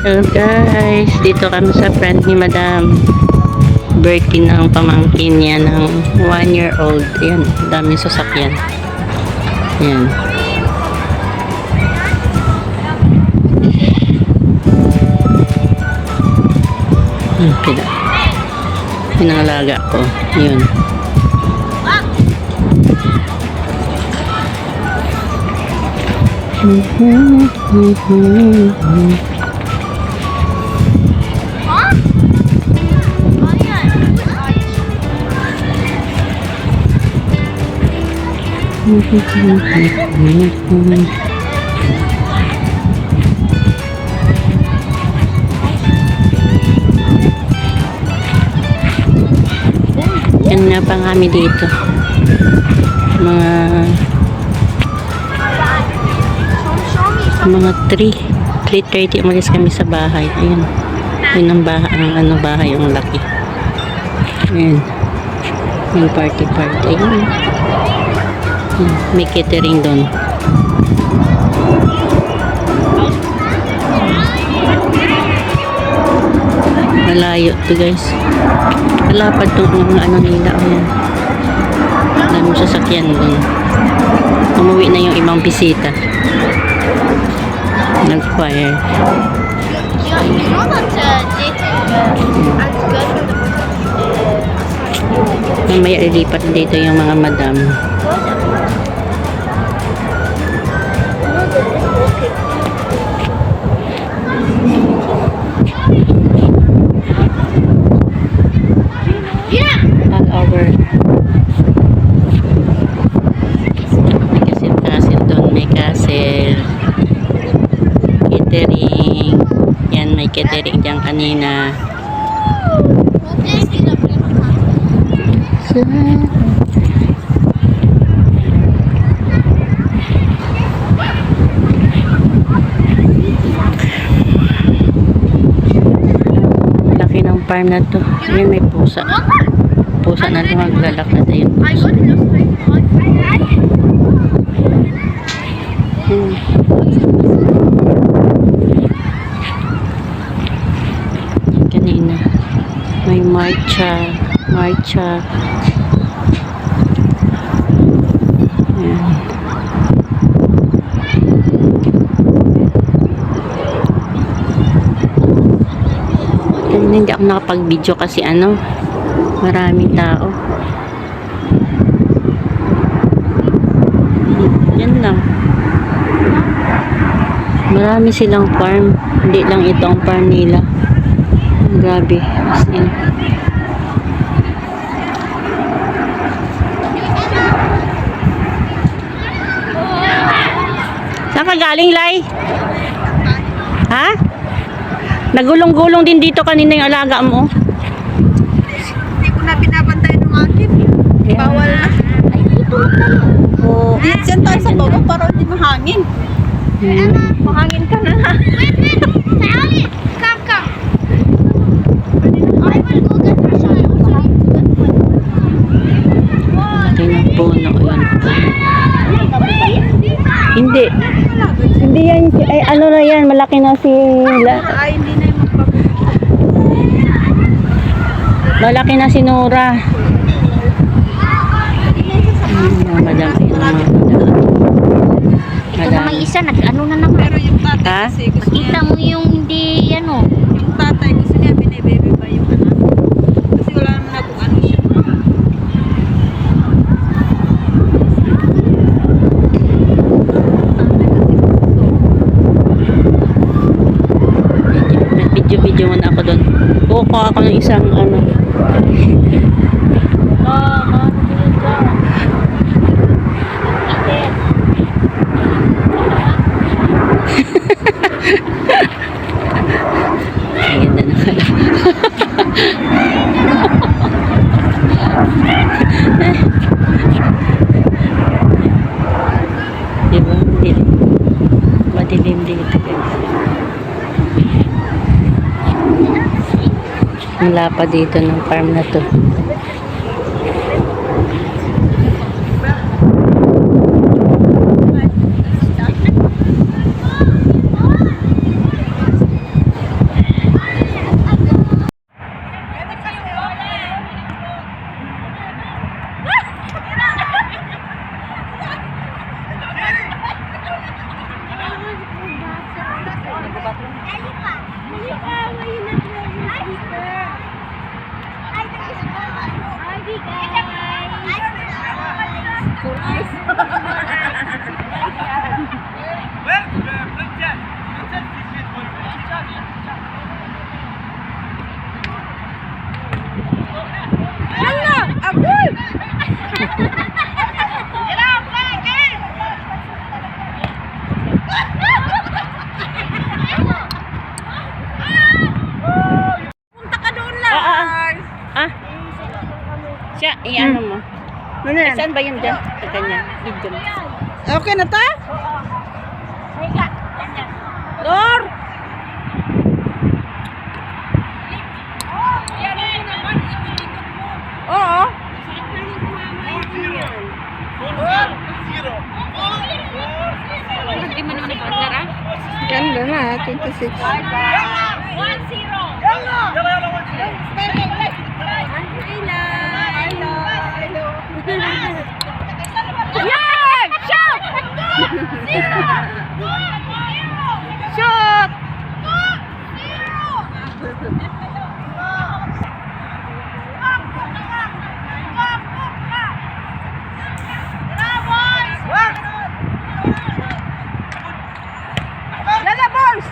Hello guys, dito kami sa friend ni Madam. Birthday ng pamangkin niya ng 1-year-old. Ayan, daming sasakyan. Ayan. Pinangalaga ko. Yun. Yan na pa kami dito. Mga 3:30 umalis kami sa bahay. Ayun. Yun ang bahay yung laki. Ayun. Yung party. Ayun. May catering doon. Malayo to guys. Malapad tong mga nila. Ayan. Dami sasakyan doon. Umuwi na yung ibang bisita. Nag-fire. Mamaya lilipat dito yung mga madam. All over. May castle doon. May castle. Catering. Yan, may catering dyan kanina. Laki ng farm na to. Yan, may pusa. Pusa na ito maglalakad. Ayun. Kanina may marcha. Ayan. Hindi ako nakapag-video kasi maraming tao. Yan lang. Marami silang farm. Hindi lang itong farm nila. Grabe. As in. Saan ka galing, Lai? Ha? Nagulong-gulong din dito kanina yung alaga mo. Hindi ko na binabantay ng akin. Bawal na. Ay, dito lang tayo. Oo. Diyan tayo sa baba para hindi mahangin. Mahangin ka na nga. Wait. Sally, come. I will go get her shot. Tingnan po na yun. Hindi. Hindi yan. Ay, ano na yan. Malaki na si... Ay, hindi na yung magbabago. Malaki na si Nora. Madam. Ito namang isa, nag-ano na naman. Pero yung tatay Ha? kasi gusto Makita niya. mo yung hindi, Yung tatay gusto niya binibebe ba yung anak. Kasi wala naman na kung ano siya. Video muna ako doon. Kukuha ako ng isang Ayan na naman. Diba? Madilim dito. Wala pa dito ng farm na to. Agoy! Punta ka doon lang. Ah, siya, i-ano mo. Ano yan? Saan ba yun dyan? Sa kanya, video mo. Okay na ta? Lor! Oo. Hindi mo naman nag-order ah? Ganda na, 26. Yan! Shoot! Shoot! Yalla boys!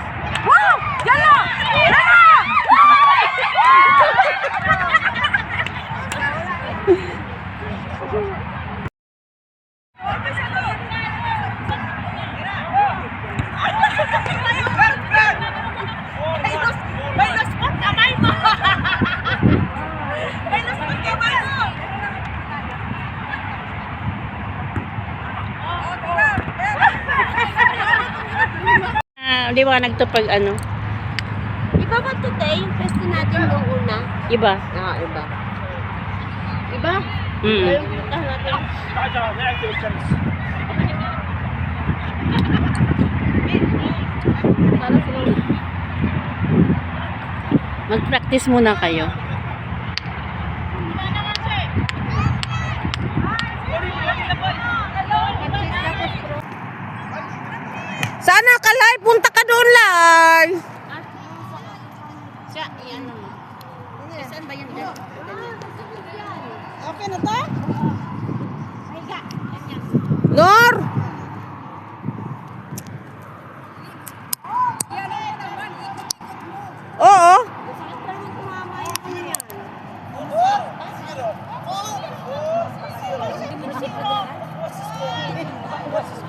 Wow! Yalla! Yalla! Liwanag to pag ano. Iba ba today yung pwesto natin nung una? Iba. Iba. Iba? Mm. Yung punta natin. Para silang Mag-practice muna kayo. Sana ka live, punta ka doon live. Siya, i-ano mo. Saan ba yun dyan? Okay na to? Lor! Oo.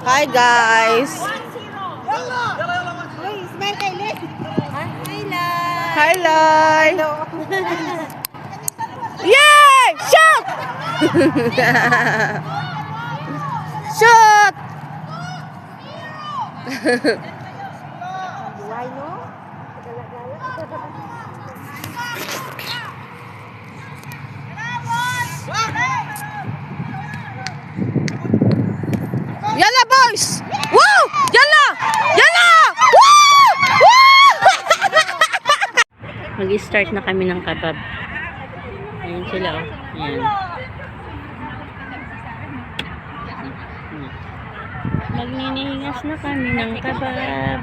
Hi guys. Hi Lai. Yay! Shoot! Shoot! Yalla boys! Woo! Yalla! Yalla! Woo! Woo! Mag-start na kami ng kabab. Ayan sila, oh. Ayan. Magninihingas na kami ng kabab.